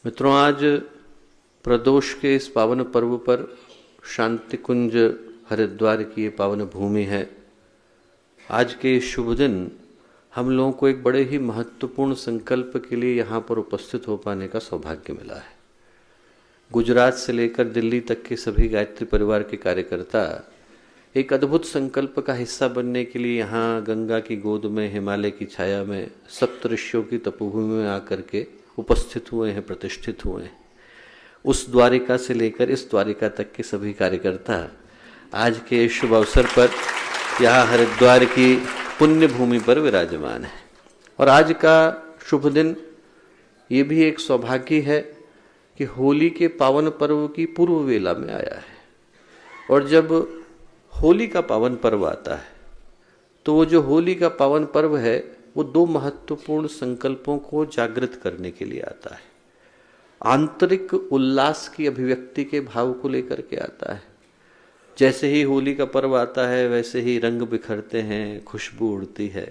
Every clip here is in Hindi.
मित्रों, आज प्रदोष के इस पावन पर्व पर शांति कुंज हरिद्वार की ये पावन भूमि है। आज के इस शुभ दिन हम लोगों को एक बड़े ही महत्वपूर्ण संकल्प के लिए यहाँ पर उपस्थित हो पाने का सौभाग्य मिला है। गुजरात से लेकर दिल्ली तक के सभी गायत्री परिवार के कार्यकर्ता एक अद्भुत संकल्प का हिस्सा बनने के लिए यहाँ गंगा की गोद में, हिमालय की छाया में, सप्त ऋषियों की तपोभूमि में आकर के उपस्थित हुए हैं, प्रतिष्ठित हुए हैं। उस द्वारिका से लेकर इस द्वारिका तक के सभी कार्यकर्ता आज के शुभ अवसर पर यहाँ हरिद्वार की पुण्य भूमि पर विराजमान है। और आज का शुभ दिन ये भी एक सौभाग्य है कि होली के पावन पर्व की पूर्व वेला में आया है। और जब होली का पावन पर्व आता है तो वो जो होली का पावन पर्व है वो दो महत्वपूर्ण संकल्पों को जागृत करने के लिए आता है। आंतरिक उल्लास की अभिव्यक्ति के भाव को लेकर के आता है। जैसे ही होली का पर्व आता है वैसे ही रंग बिखरते हैं, खुशबू उड़ती है,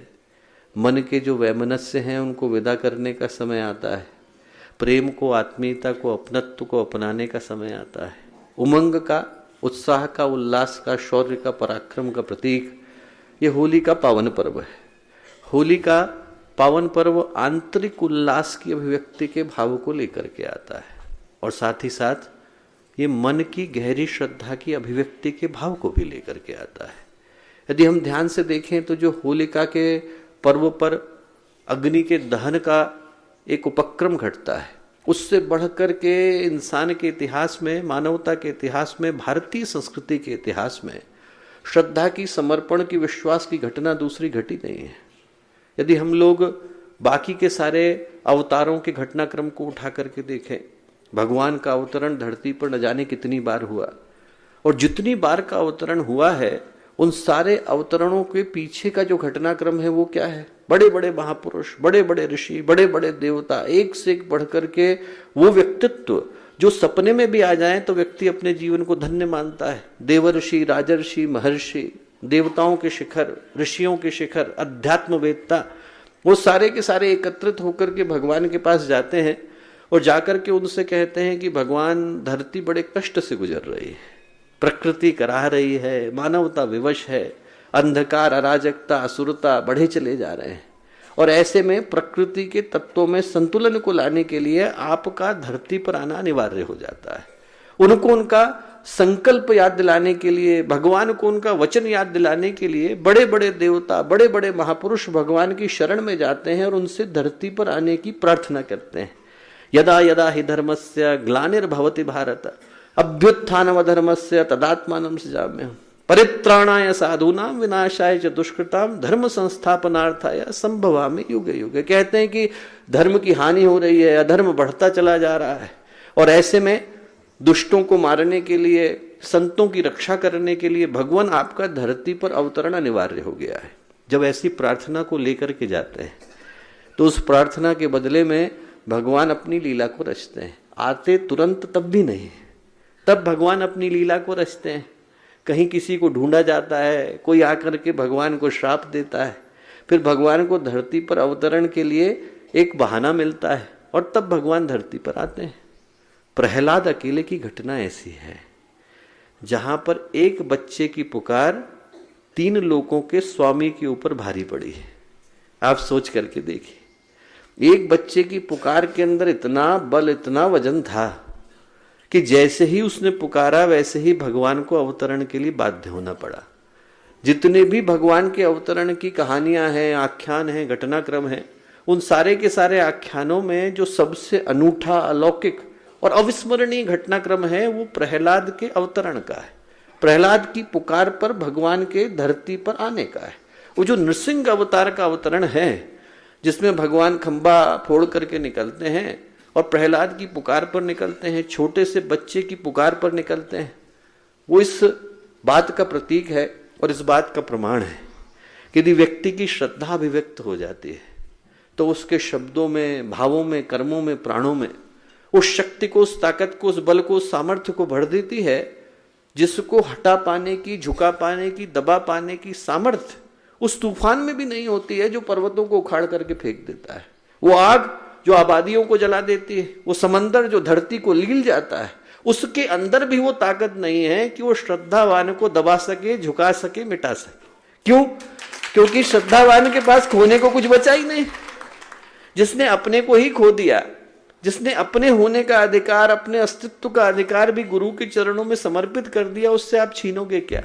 मन के जो वैमनस्य हैं उनको विदा करने का समय आता है, प्रेम को, आत्मीयता को, अपनत्व को अपनाने का समय आता है, उमंग का, उत्साह का, उल्लास का, शौर्य का, पराक्रम का प्रतीक ये होली का पावन पर्व है। होली का पावन पर्व आंतरिक उल्लास की अभिव्यक्ति के भाव को लेकर के आता है और साथ ही साथ ये मन की गहरी श्रद्धा की अभिव्यक्ति के भाव को भी लेकर के आता है। यदि हम ध्यान से देखें तो जो होलिका के पर्व पर अग्नि के दहन का एक उपक्रम घटता है, उससे बढ़कर के इंसान के इतिहास में, मानवता के इतिहास में, भारतीय संस्कृति के इतिहास में श्रद्धा की, समर्पण की, विश्वास की घटना दूसरी घटी नहीं है। यदि हम लोग बाकी के सारे अवतारों के घटनाक्रम को उठा करके देखें, भगवान का अवतरण धरती पर न जाने कितनी बार हुआ और जितनी बार का अवतरण हुआ है उन सारे अवतरणों के पीछे का जो घटनाक्रम है वो क्या है? बड़े बड़े महापुरुष, बड़े बड़े ऋषि, बड़े बड़े देवता, एक से एक बढ़कर के वो व्यक्तित्व जो सपने में भी आ जाए तो व्यक्ति अपने जीवन को धन्य मानता है। देवर्षि, राजर्षि, महर्षि, देवताओं के शिखर, ऋषियों के शिखर, अध्यात्मवेत्ता, वो सारे के सारे एकत्रित होकर के भगवान के पास जाते हैं और जाकर के उनसे कहते हैं कि भगवान, धरती बड़े कष्ट से गुजर रही है, प्रकृति कराह रही है, मानवता विवश है, अंधकार, अराजकता, असुरता बढ़े चले जा रहे हैं और ऐसे में प्रकृति के तत्वों में संतुलन को लाने के लिए आपका धरती पर आना अनिवार्य हो जाता है। उनको उनका संकल्प याद दिलाने के लिए, भगवान को उनका वचन याद दिलाने के लिए बड़े बड़े देवता, बड़े बड़े महापुरुष भगवान की शरण में जाते हैं और उनसे धरती पर आने की प्रार्थना करते हैं। यदा यदा हि धर्मस्य ग्लानिर्भवति भारत अभ्युत्थानम अधर्मस्य तदात्मानं सृजाम्यहम् परित्राणाय साधूनां विनाशाय च दुष्कृतां धर्म संस्थापनार्थाय संभवामि युगे युगे। कहते हैं कि धर्म की हानि हो रही है, अधर्म बढ़ता चला जा रहा है और ऐसे में दुष्टों को मारने के लिए, संतों की रक्षा करने के लिए भगवान आपका धरती पर अवतरण अनिवार्य हो गया है। जब ऐसी प्रार्थना को लेकर के जाते हैं तो उस प्रार्थना के बदले में भगवान अपनी लीला को रचते हैं। आते तुरंत तब भी नहीं, तब भगवान अपनी लीला को रचते हैं। कहीं किसी को ढूंढा जाता है, कोई आकर के भगवान को श्राप देता है, फिर भगवान को धरती पर अवतरण के लिए एक बहाना मिलता है और तब भगवान धरती पर आते हैं। प्रहलाद अकेले की घटना ऐसी है जहां पर एक बच्चे की पुकार 3 लोगों के स्वामी के ऊपर भारी पड़ी है। आप सोच करके देखिए, एक बच्चे की पुकार के अंदर इतना बल, इतना वजन था कि जैसे ही उसने पुकारा वैसे ही भगवान को अवतरण के लिए बाध्य होना पड़ा। जितने भी भगवान के अवतरण की कहानियां हैं, आख्यान हैं, घटनाक्रम हैं, उन सारे के सारे आख्यानों में जो सबसे अनूठा, अलौकिक और अविस्मरणीय घटनाक्रम है वो प्रहलाद के अवतरण का है। प्रहलाद की पुकार पर भगवान के धरती पर आने का है। वो जो नृसिंह अवतार का अवतरण है जिसमें भगवान खंबा फोड़ करके निकलते हैं और प्रहलाद की पुकार पर निकलते हैं, छोटे से बच्चे की पुकार पर निकलते हैं, वो इस बात का प्रतीक है और इस बात का प्रमाण है कि यदि व्यक्ति की श्रद्धा अभिव्यक्त हो जाती है तो उसके शब्दों में, भावों में, कर्मों में, प्राणों में उस शक्ति को, उस ताकत को, उस बल को, उस सामर्थ्य को भर देती है जिसको हटा पाने की, झुका पाने की, दबा पाने की सामर्थ्य उस तूफान में भी नहीं होती है जो पर्वतों को उखाड़ करके फेंक देता है। वो आग जो आबादियों को जला देती है, वो समंदर जो धरती को लील जाता है, उसके अंदर भी वो ताकत नहीं है कि वो श्रद्धावान को दबा सके, झुका सके, मिटा सके। क्यों? क्योंकि श्रद्धावान के पास खोने को कुछ बचा ही नहीं। जिसने अपने को ही खो दिया, जिसने अपने होने का अधिकार, अपने अस्तित्व का अधिकार भी गुरु के चरणों में समर्पित कर दिया, उससे आप छीनोगे क्या?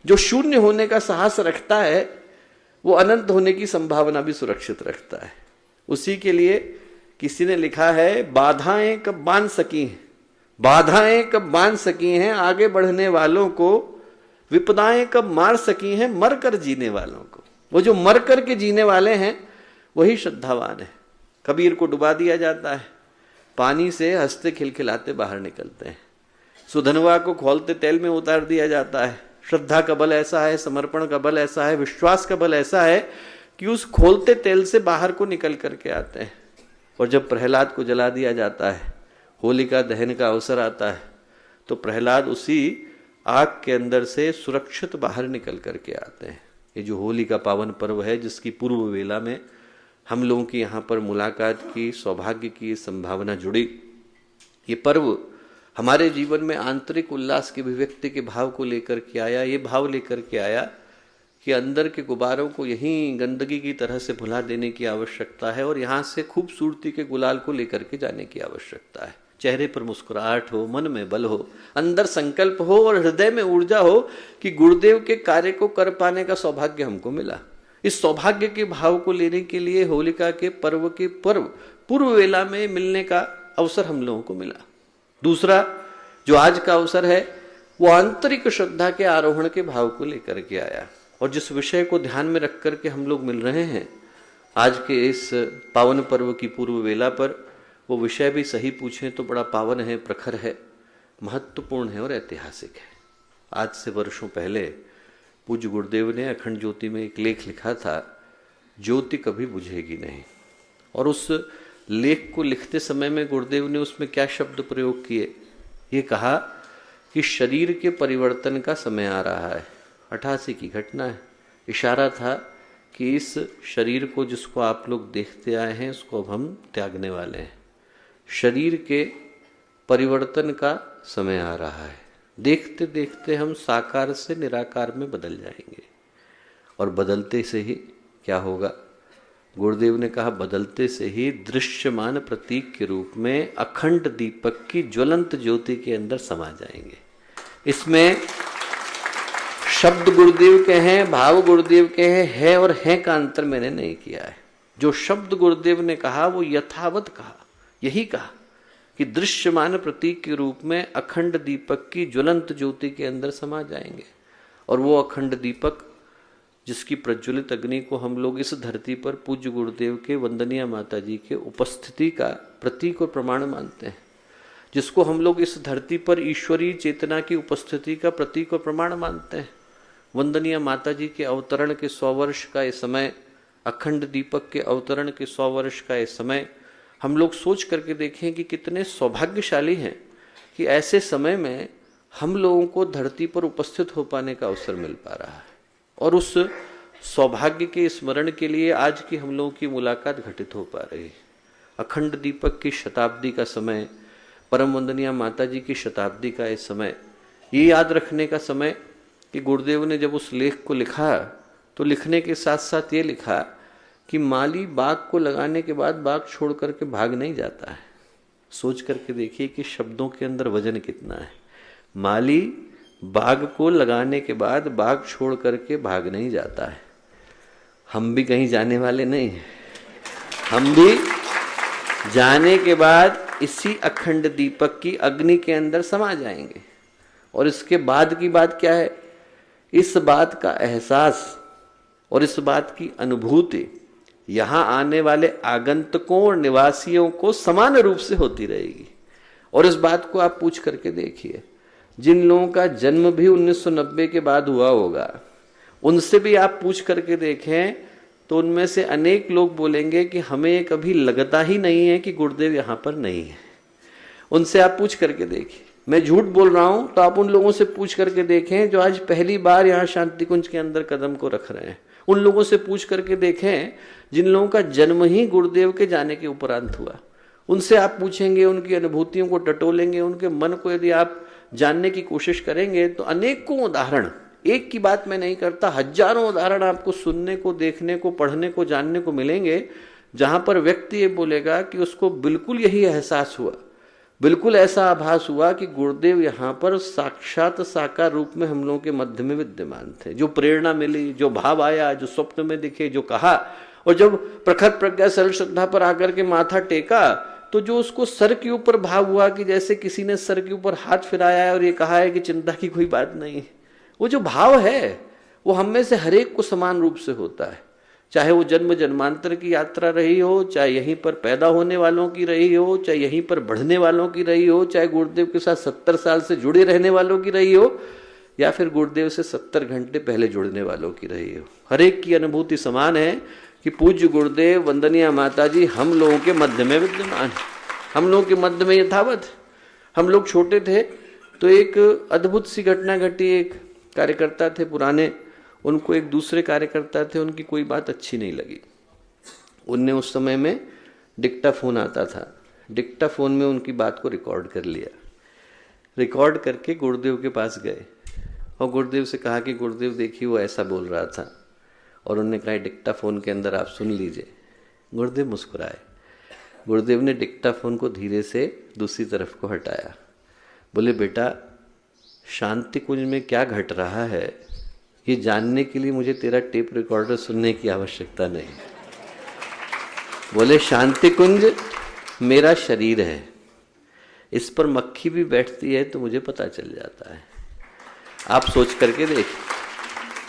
जो शून्य होने का साहस रखता है वो अनंत होने की संभावना भी सुरक्षित रखता है। उसी के लिए किसी ने लिखा है, बाधाएं कब बांध सकी हैं, बाधाएं कब बांध सकी हैं आगे बढ़ने वालों को, विपदाएं कब मार सकी हैं मरकर जीने वालों को। वो जो मरकर के जीने वाले हैं वही श्रद्धावान है। कबीर को डुबा दिया जाता है, पानी से हंसते खिलखिलाते बाहर निकलते हैं। सुधनवा को खौलते तेल में उतार दिया जाता है। श्रद्धा का बल ऐसा है, समर्पण का बल ऐसा है, विश्वास का बल ऐसा है कि उस खोलते तेल से बाहर को निकल करके आते हैं। और जब प्रहलाद को जला दिया जाता है, होलिका दहन का अवसर आता है, तो प्रहलाद उसी आग के अंदर से सुरक्षित बाहर निकल करके आते हैं। ये जो होली का पावन पर्व है, जिसकी पूर्व वेला में हम लोगों की यहाँ पर मुलाकात की, सौभाग्य की संभावना जुड़ी, ये पर्व हमारे जीवन में आंतरिक उल्लास की अभिव्यक्ति के भाव को लेकर के आया। ये भाव लेकर के आया कि अंदर के गुब्बारों को यहीं गंदगी की तरह से भुला देने की आवश्यकता है और यहाँ से खूबसूरती के गुलाल को लेकर के जाने की आवश्यकता है। चेहरे पर मुस्कुराहट हो, मन में बल हो, अंदर संकल्प हो और हृदय में ऊर्जा हो कि गुरुदेव के कार्य को कर पाने का सौभाग्य हमको मिला। इस सौभाग्य के भाव को लेने के लिए होलिका के पर्व पूर्व वेला में मिलने का अवसर हम लोगों को मिला। दूसरा जो आज का अवसर है वो आंतरिक श्रद्धा के आरोहण के भाव को लेकर के आया। और जिस विषय को ध्यान में रख करके हम लोग मिल रहे हैं आज के इस पावन पर्व की पूर्व वेला पर, वो विषय भी सही पूछें तो बड़ा पावन है, प्रखर है, महत्वपूर्ण है और ऐतिहासिक है। आज से वर्षों पहले पूज्य गुरुदेव ने अखंड ज्योति में एक लेख लिखा था, ज्योति कभी बुझेगी नहीं। और उस लेख को लिखते समय में गुरुदेव ने उसमें क्या शब्द प्रयोग किए, ये कहा कि शरीर के परिवर्तन का समय आ रहा है। 88 की घटना है। इशारा था कि इस शरीर को जिसको आप लोग देखते आए हैं उसको अब हम त्यागने वाले हैं। शरीर के परिवर्तन का समय आ रहा है। देखते देखते हम साकार से निराकार में बदल जाएंगे। और बदलते से ही क्या होगा? गुरुदेव ने कहा, बदलते से ही दृश्यमान प्रतीक के रूप में अखंड दीपक की ज्वलंत ज्योति के अंदर समा जाएंगे। इसमें शब्द गुरुदेव के हैं, भाव गुरुदेव के हैं, है और है का अंतर मैंने नहीं किया है। जो शब्द गुरुदेव ने कहा वो यथावत कहा, यही कहा कि दृश्यमान प्रतीक के रूप में अखंड दीपक की ज्वलंत ज्योति के अंदर समा जाएंगे। और वो अखंड दीपक जिसकी प्रज्वलित अग्नि को हम लोग इस धरती पर पूज्य गुरुदेव के वंदनीय माता जी के उपस्थिति का प्रतीक और प्रमाण मानते हैं, जिसको हम लोग इस धरती पर ईश्वरीय चेतना की उपस्थिति का प्रतीक और प्रमाण मानते हैं। वंदनीय माता जी के अवतरण के 100 वर्ष का ये समय, अखंड दीपक के अवतरण के 100 वर्ष का ये समय, हम लोग सोच करके देखें कि कितने सौभाग्यशाली हैं कि ऐसे समय में हम लोगों को धरती पर उपस्थित हो पाने का अवसर मिल पा रहा है। और उस सौभाग्य के स्मरण के लिए आज की हम लोगों की मुलाकात घटित हो पा रही है। अखंड दीपक की शताब्दी का समय, परम वंदनीय माता जी की शताब्दी का ये समय, ये याद रखने का समय कि गुरुदेव ने जब उस लेख को लिखा तो लिखने के साथ साथ ये लिखा कि माली बाग को लगाने के बाद बाग छोड़ करके भाग नहीं जाता है। सोच करके देखिए कि शब्दों के अंदर वजन कितना है। माली बाग को लगाने के बाद बाग छोड़ करके भाग नहीं जाता है। हम भी कहीं जाने वाले नहीं हैं। हम भी जाने के बाद इसी अखंड दीपक की अग्नि के अंदर समा जाएंगे। और इसके बाद की बात क्या है? इस बात का एहसास और इस बात की अनुभूति यहां आने वाले आगंतुकों और निवासियों को समान रूप से होती रहेगी। और इस बात को आप पूछ करके देखिए, जिन लोगों का जन्म भी 1990 के बाद हुआ होगा, उनसे भी आप पूछ करके देखें तो उनमें से अनेक लोग बोलेंगे कि हमें कभी लगता ही नहीं है कि गुरुदेव यहाँ पर नहीं है। उनसे आप पूछ करके देखिए। मैं झूठ बोल रहा हूं तो आप उन लोगों से पूछ करके देखें जो आज पहली बार यहाँ शांति कुंज के अंदर कदम को रख रहे हैं। उन लोगों से पूछ करके देखें जिन लोगों का जन्म ही गुरुदेव के जाने के उपरांत हुआ। उनसे आप पूछेंगे, उनकी अनुभूतियों को टटोलेंगे, उनके मन को यदि आप जानने की कोशिश करेंगे तो अनेकों उदाहरण, एक की बात मैं नहीं करता, हजारों उदाहरण आपको सुनने को, देखने को, पढ़ने को, जानने को मिलेंगे, जहां पर व्यक्ति ये बोलेगा कि उसको बिल्कुल यही एहसास हुआ, बिल्कुल ऐसा आभास हुआ कि गुरुदेव यहाँ पर साक्षात साकार रूप में हम लोगों के मध्य में विद्यमान थे। जो प्रेरणा मिली, जो भाव आया, जो स्वप्न में दिखे, जो कहा, और जब प्रखर प्रज्ञा सरल श्रद्धा पर आकर के माथा टेका तो जो उसको सर के ऊपर भाव हुआ कि जैसे किसी ने सर के ऊपर हाथ फिराया है और ये कहा है कि चिंता की कोई बात नहीं। वो जो भाव है वो हम में से हरेक को समान रूप से होता है, चाहे वो जन्म जन्मांतर की यात्रा रही हो, चाहे यहीं पर पैदा होने वालों की रही हो, चाहे यहीं पर बढ़ने वालों की रही हो, चाहे गुरुदेव के साथ 70 साल से जुड़े रहने वालों की रही हो, या फिर गुरुदेव से 70 घंटे पहले जुड़ने वालों की रही हो। हरेक की अनुभूति समान है कि पूज्य गुरुदेव, वंदनीय माता जी हम लोगों के मध्य में विद्यमान है, हम लोगों के मध्य में यथावत है। हम लोग छोटे थे तो एक अद्भुत सी घटना घटी। एक कार्यकर्ता थे पुराने, उनको एक दूसरे कार्यकर्ता थे, उनकी कोई बात अच्छी नहीं लगी। उनने उस समय में डिक्टाफोन आता था, डिक्टाफोन में उनकी बात को रिकॉर्ड कर लिया। रिकॉर्ड करके गुरुदेव के पास गए और गुरुदेव से कहा कि गुरुदेव देखिए वो ऐसा बोल रहा था, और उन्होंने कहा डिक्टाफोन के अंदर आप सुन लीजिए। गुरुदेव मुस्कुराए। गुरुदेव ने डिक्टाफोन को धीरे से दूसरी तरफ को हटाया, बोले बेटा शांति कुंज में क्या घट रहा है ये जानने के लिए मुझे तेरा टेप रिकॉर्डर सुनने की आवश्यकता नहीं। बोले शांति कुंज मेरा शरीर है, इस पर मक्खी भी बैठती है तो मुझे पता चल जाता है। आप सोच करके देखिए,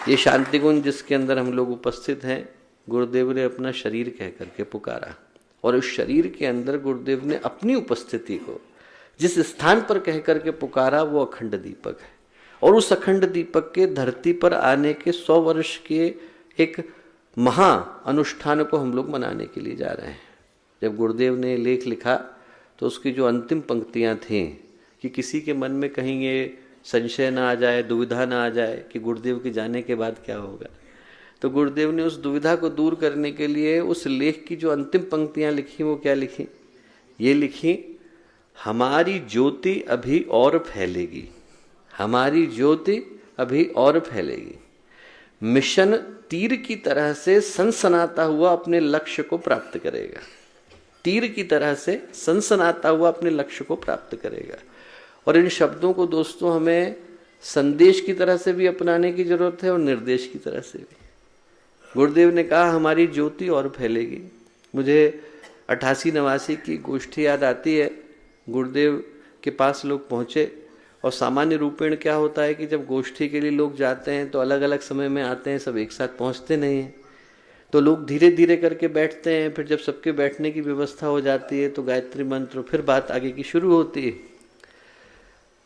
ये शांति कुंज जिसके अंदर हम लोग उपस्थित हैं, गुरुदेव ने अपना शरीर कह करके पुकारा, और उस शरीर के अंदर गुरुदेव ने अपनी उपस्थिति को जिस स्थान पर कह करके पुकारा वो अखंड दीपक है। और उस अखंड दीपक के धरती पर आने के 100 वर्ष के एक महा अनुष्ठान को हम लोग मनाने के लिए जा रहे हैं। जब गुरुदेव ने लेख लिखा तो उसकी जो अंतिम पंक्तियां थी कि किसी के मन में कहीं ये संशय ना आ जाए, दुविधा ना आ जाए कि गुरुदेव के जाने के बाद क्या होगा, तो गुरुदेव ने उस दुविधा को दूर करने के लिए उस लेख की जो अंतिम पंक्तियां लिखी वो क्या लिखी, ये लिखी, हमारी ज्योति अभी और फैलेगी, हमारी ज्योति अभी और फैलेगी, मिशन तीर की तरह से सनसनाता हुआ अपने लक्ष्य को प्राप्त करेगा, तीर की तरह से सनसनाता हुआ अपने लक्ष्य को प्राप्त करेगा। और इन शब्दों को दोस्तों हमें संदेश की तरह से भी अपनाने की जरूरत है और निर्देश की तरह से भी। गुरुदेव ने कहा हमारी ज्योति और फैलेगी। मुझे 88-89 की गोष्ठी याद आती है। गुरुदेव के पास लोग पहुंचे, और सामान्य रूपेण क्या होता है कि जब गोष्ठी के लिए लोग जाते हैं तो अलग अलग समय में आते हैं, सब एक साथ पहुंचते नहीं हैं, तो लोग धीरे धीरे करके बैठते हैं। फिर जब सबके बैठने की व्यवस्था हो जाती है तो गायत्री मंत्र, फिर बात आगे की शुरू होती है।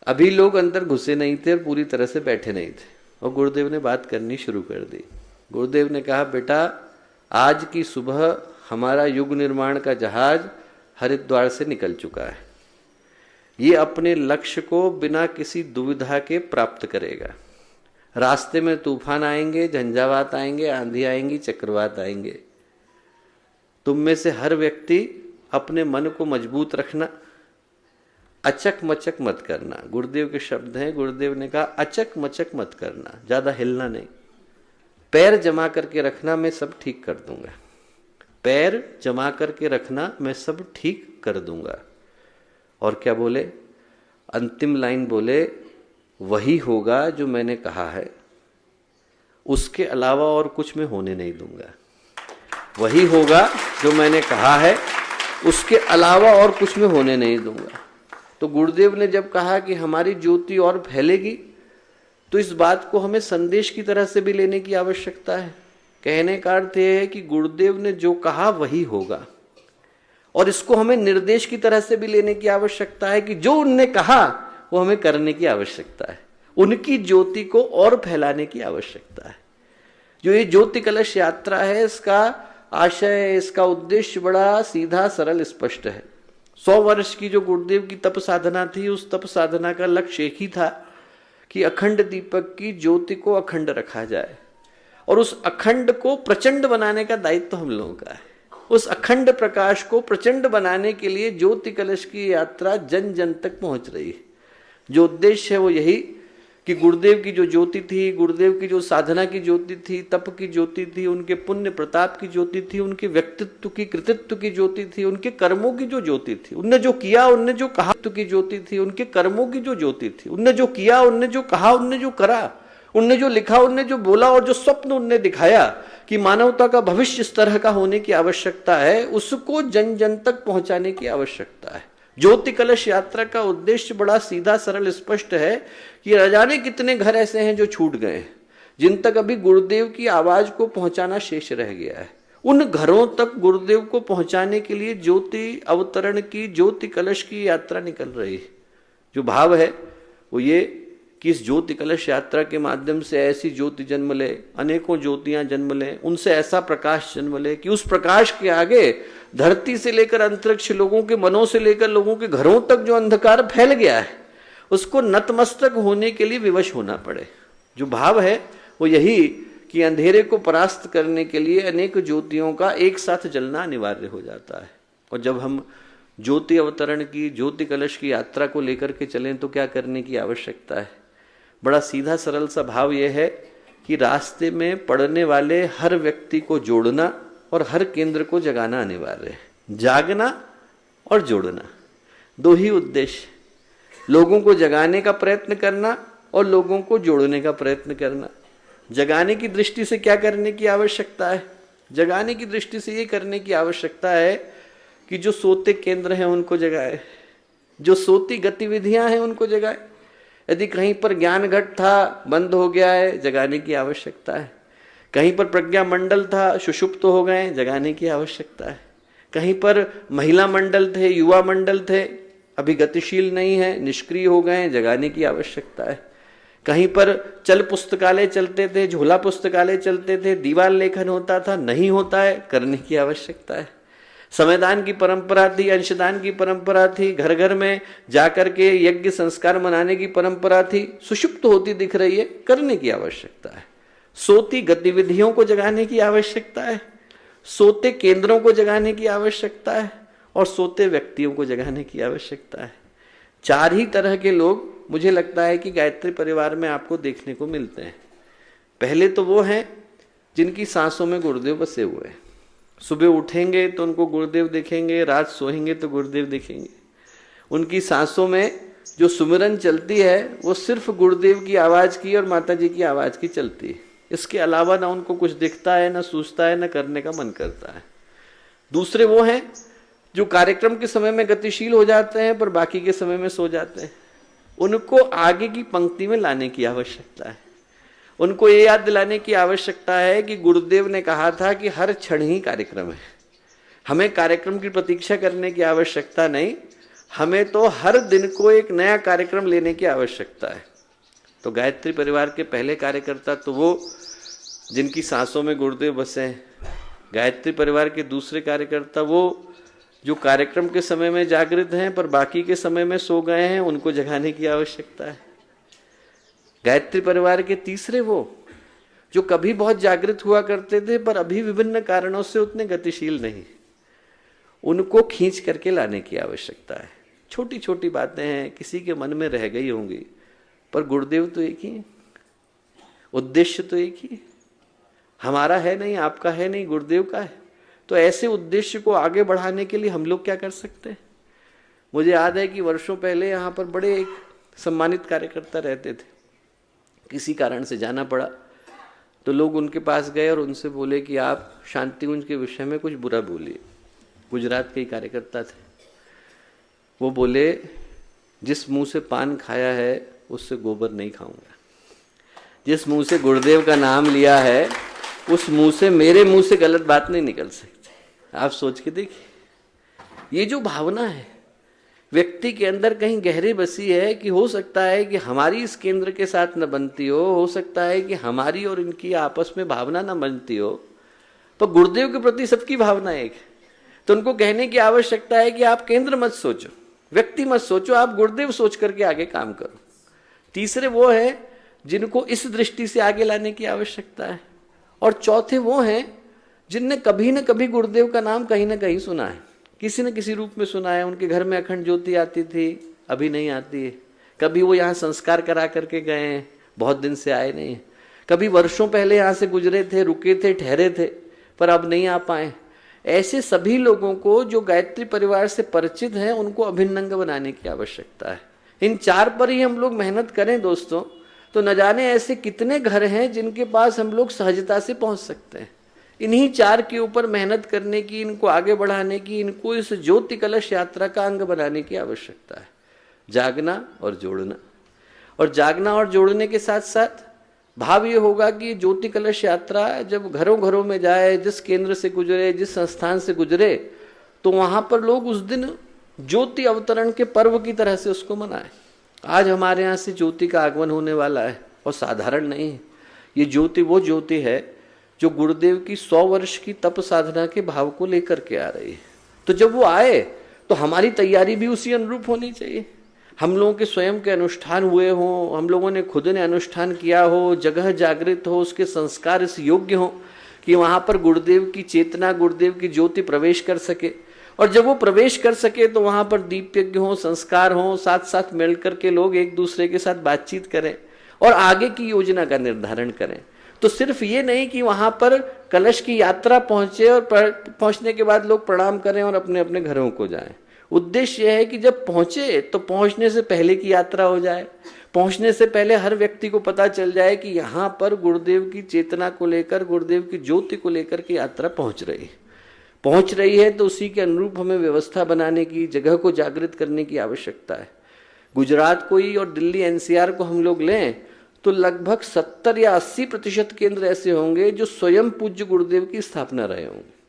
अभी लोग अंदर घुसे नहीं थे और पूरी तरह से बैठे नहीं थे, और गुरुदेव ने बात करनी शुरू कर दी। गुरुदेव ने कहा बेटा आज की सुबह हमारा युग निर्माण का जहाज हरिद्वार से निकल चुका है, ये अपने लक्ष्य को बिना किसी दुविधा के प्राप्त करेगा। रास्ते में तूफान आएंगे, झंझावात आएंगे, आंधी आएंगी, चक्रवात आएंगे, तुम में से हर व्यक्ति अपने मन को मजबूत रखना, अचक मचक मत करना। गुरुदेव के शब्द हैं, गुरुदेव ने कहा अचक मचक मत करना, ज्यादा हिलना नहीं, पैर जमा करके रखना, मैं सब ठीक कर दूंगा, पैर जमा करके रखना, मैं सब ठीक कर दूंगा। और क्या बोले, अंतिम लाइन बोले, वही होगा जो मैंने कहा है, उसके अलावा और कुछ मैं होने नहीं दूंगा। वही होगा जो मैंने कहा है, उसके अलावा और कुछ मैं होने नहीं दूंगा। तो गुरुदेव ने जब कहा कि हमारी ज्योति और फैलेगी, तो इस बात को हमें संदेश की तरह से भी लेने की आवश्यकता है। कहने का अर्थ यह है कि गुरुदेव ने जो कहा वही होगा, और इसको हमें निर्देश की तरह से भी लेने की आवश्यकता है कि जो उनने कहा वो हमें करने की आवश्यकता है, उनकी ज्योति को और फैलाने की आवश्यकता है। जो ये ज्योति कलश यात्रा है, इसका आशय, इसका उद्देश्य बड़ा सीधा सरल स्पष्ट है। 100 वर्ष की जो गुरुदेव की तप साधना थी, उस तप साधना का लक्ष्य एक ही था कि अखंड दीपक की ज्योति को अखंड रखा जाए। और उस अखंड को प्रचंड बनाने का दायित्व हम लोगों का है। उस अखंड प्रकाश को प्रचंड बनाने के लिए ज्योति कलश की यात्रा जन जन तक पहुंच रही है। जो उद्देश्य है वो यही कि गुरुदेव की जो ज्योति थी, गुरुदेव की जो साधना की ज्योति थी, तप की ज्योति थी, उनके पुण्य प्रताप की ज्योति थी, उनके व्यक्तित्व की कृतित्व की ज्योति थी, उनके कर्मों की जो ज्योति थी, उनने जो किया, उनने जो कहा की ज्योति थी, उनके कर्मों की जो ज्योति थी, उनने जो किया, उनने जो कहा, उनने जो करा, उनने जो लिखा, उनने जो बोला और जो स्वप्न उनने दिखाया कि मानवता का भविष्य इस तरह का होने की आवश्यकता है, उसको जन जन तक पहुंचाने की आवश्यकता है। ज्योति कलश यात्रा का उद्देश्य बड़ा सीधा सरल स्पष्ट है कि न जाने कितने घर ऐसे हैं जो छूट गए हैं, जिन तक अभी गुरुदेव की आवाज को पहुंचाना शेष रह गया है। उन घरों तक गुरुदेव को पहुंचाने के लिए ज्योति अवतरण की, ज्योति कलश की यात्रा निकल रही है। जो भाव है वो ये कि इस ज्योति कलश यात्रा के माध्यम से ऐसी ज्योति जन्म ले, अनेकों ज्योतियां जन्म ले, उनसे ऐसा प्रकाश जन्म ले कि उस प्रकाश के आगे धरती से लेकर अंतरिक्ष, लोगों के मनों से लेकर लोगों के घरों तक जो अंधकार फैल गया है, उसको नतमस्तक होने के लिए विवश होना पड़े। जो भाव है वो यही कि अंधेरे को परास्त करने के लिए अनेक ज्योतियों का एक साथ जलना अनिवार्य हो जाता है। और जब हम ज्योति अवतरण की, ज्योति कलश की यात्रा को लेकर के चलें तो क्या करने की आवश्यकता है? बड़ा सीधा सरल सा भाव यह है कि रास्ते में पड़ने वाले हर व्यक्ति को जोड़ना और हर केंद्र को जगाना अनिवार्य है। जागना और जोड़ना, दो ही उद्देश्य। लोगों को जगाने का प्रयत्न करना और लोगों को जोड़ने का प्रयत्न करना। जगाने की दृष्टि से क्या करने की आवश्यकता है? जगाने की दृष्टि से ये करने की आवश्यकता है कि जो सोते केंद्र हैं उनको जगाए, जो सोती गतिविधियां हैं उनको जगाए। यदि कहीं पर ज्ञान घट था, बंद हो गया है, जगाने की आवश्यकता है। कहीं पर प्रज्ञा मंडल था, सुषुप्त हो गए, जगाने की आवश्यकता है। कहीं पर महिला मंडल थे, युवा मंडल थे, अभी गतिशील नहीं है, निष्क्रिय हो गए, जगाने की आवश्यकता है। कहीं पर चल पुस्तकालय चलते थे, झोला पुस्तकालय चलते थे, दीवार लेखन होता था, नहीं होता है, करने की आवश्यकता है। समयदान की परंपरा थी, अंशदान की परंपरा थी, घर घर में जाकर के यज्ञ संस्कार मनाने की परंपरा थी, सुषुप्त होती दिख रही है, करने की आवश्यकता है। सोती गतिविधियों को जगाने की आवश्यकता है, सोते केंद्रों को जगाने की आवश्यकता है और सोते व्यक्तियों को जगाने की आवश्यकता है। चार ही तरह के लोग मुझे लगता है कि गायत्री परिवार में आपको देखने को मिलते हैं। पहले तो वो हैं जिनकी सांसों में गुरुदेव बसे हुए हैं। सुबह उठेंगे तो उनको गुरुदेव दिखेंगे, रात सोएंगे तो गुरुदेव दिखेंगे। उनकी सांसों में जो सुमिरन चलती है वो सिर्फ गुरुदेव की आवाज की और माता जी की आवाज की चलती है। इसके अलावा ना उनको कुछ दिखता है, ना सूझता है, ना करने का मन करता है। दूसरे वो हैं जो कार्यक्रम के समय में गतिशील हो जाते हैं पर बाकी के समय में सो जाते हैं। उनको आगे की पंक्ति में लाने की आवश्यकता है। उनको ये याद दिलाने की आवश्यकता है कि गुरुदेव ने कहा था कि हर क्षण ही कार्यक्रम है। हमें कार्यक्रम की प्रतीक्षा करने की आवश्यकता नहीं, हमें तो हर दिन को एक नया कार्यक्रम लेने की आवश्यकता है। तो गायत्री परिवार के पहले कार्यकर्ता तो वो जिनकी सांसों में गुरुदेव बसे हैं। गायत्री परिवार के दूसरे कार्यकर्ता वो जो कार्यक्रम के समय में जागृत हैं पर बाकी के समय में सो गए हैं, उनको जगाने की आवश्यकता है। गायत्री परिवार के तीसरे वो जो कभी बहुत जागृत हुआ करते थे पर अभी विभिन्न कारणों से उतने गतिशील नहीं, उनको खींच करके लाने की आवश्यकता है। छोटी छोटी बातें हैं, किसी के मन में रह गई होंगी, पर गुरुदेव तो एक ही, उद्देश्य तो एक ही, हमारा है नहीं, आपका है नहीं, गुरुदेव का है। तो ऐसे उद्देश्य को आगे बढ़ाने के लिए हम लोग क्या कर सकते हैं? मुझे याद है कि वर्षों पहले यहाँ पर बड़े एक सम्मानित कार्यकर्ता रहते थे, किसी कारण से जाना पड़ा तो लोग उनके पास गए और उनसे बोले कि आप शांतिकुंज के विषय में कुछ बुरा बोलिए। गुजरात के ही कार्यकर्ता थे। वो बोले जिस मुंह से पान खाया है उससे गोबर नहीं खाऊंगा, जिस मुंह से गुरुदेव का नाम लिया है उस मुंह से, मेरे मुंह से गलत बात नहीं निकल सकती। आप सोच के देखिए, ये जो भावना है व्यक्ति के अंदर कहीं गहरी बसी है कि हो सकता है कि हमारी इस केंद्र के साथ न बनती हो सकता है कि हमारी और इनकी आपस में भावना न बनती हो, पर गुरुदेव के प्रति सबकी भावना एक है। तो उनको कहने की आवश्यकता है कि आप केंद्र मत सोचो, व्यक्ति मत सोचो, आप गुरुदेव सोच करके आगे काम करो। तीसरे वो है जिनको इस दृष्टि से आगे लाने की आवश्यकता है और चौथे वो हैं जिनने कभी न कभी गुरुदेव का नाम कहीं ना कहीं सुना है, किसी न किसी रूप में सुना है। उनके घर में अखंड ज्योति आती थी, अभी नहीं आती है। कभी वो यहाँ संस्कार करा करके गए हैं, बहुत दिन से आए नहीं है। कभी वर्षों पहले यहाँ से गुजरे थे, रुके थे, ठहरे थे, पर अब नहीं आ पाए। ऐसे सभी लोगों को जो गायत्री परिवार से परिचित हैं, उनको अभिन्न अंग बनाने की आवश्यकता है। इन 4 पर ही हम लोग मेहनत करें दोस्तों, तो न जाने ऐसे कितने घर हैं जिनके पास हम लोग सहजता से पहुंच सकते हैं। इन्हीं 4 के ऊपर मेहनत करने की, इनको आगे बढ़ाने की, इनको इस ज्योति कलश यात्रा का अंग बनाने की आवश्यकता है। जागना और जोड़ना, और जागना और जोड़ने के साथ साथ भाव ये होगा कि ज्योति कलश यात्रा जब घरों घरों में जाए, जिस केंद्र से गुजरे, जिस संस्थान से गुजरे, तो वहां पर लोग उस दिन ज्योति अवतरण के पर्व की तरह से उसको मनाएं। आज हमारे यहाँ से ज्योति का आगमन होने वाला है, और साधारण नहीं है। ये ज्योति वो ज्योति है जो गुरुदेव की 100 वर्ष की तप साधना के भाव को लेकर के आ रही है। तो जब वो आए तो हमारी तैयारी भी उसी अनुरूप होनी चाहिए। हम लोगों के स्वयं के अनुष्ठान हुए हों, हम लोगों ने खुद ने अनुष्ठान किया हो, जगह जागृत हो, उसके संस्कार इस योग्य हो कि वहां पर गुरुदेव की चेतना, गुरुदेव की ज्योति प्रवेश कर सके। और जब वो प्रवेश कर सके तो वहां पर दीप यज्ञ हो, संस्कार हो, साथ साथ मिल करके लोग एक दूसरे के साथ बातचीत करें और आगे की योजना का निर्धारण करें। तो सिर्फ ये नहीं कि वहां पर कलश की यात्रा पहुंचे और पहुंचने के बाद लोग प्रणाम करें और अपने अपने घरों को जाएं। उद्देश्य यह है कि जब पहुंचे तो पहुंचने से पहले की यात्रा हो जाए, पहुंचने से पहले हर व्यक्ति को पता चल जाए कि यहाँ पर गुरुदेव की चेतना को लेकर, गुरुदेव की ज्योति को लेकर की यात्रा पहुंच रही है। तो उसी के अनुरूप हमें व्यवस्था बनाने की, जगह को जागृत करने की आवश्यकता है। गुजरात को ही और दिल्ली एनसीआर को हम लोग लें तो लगभग 70 या 80% केंद्र ऐसे होंगे जो स्वयं पूज्य गुरुदेव की स्थापना रहे होंगे।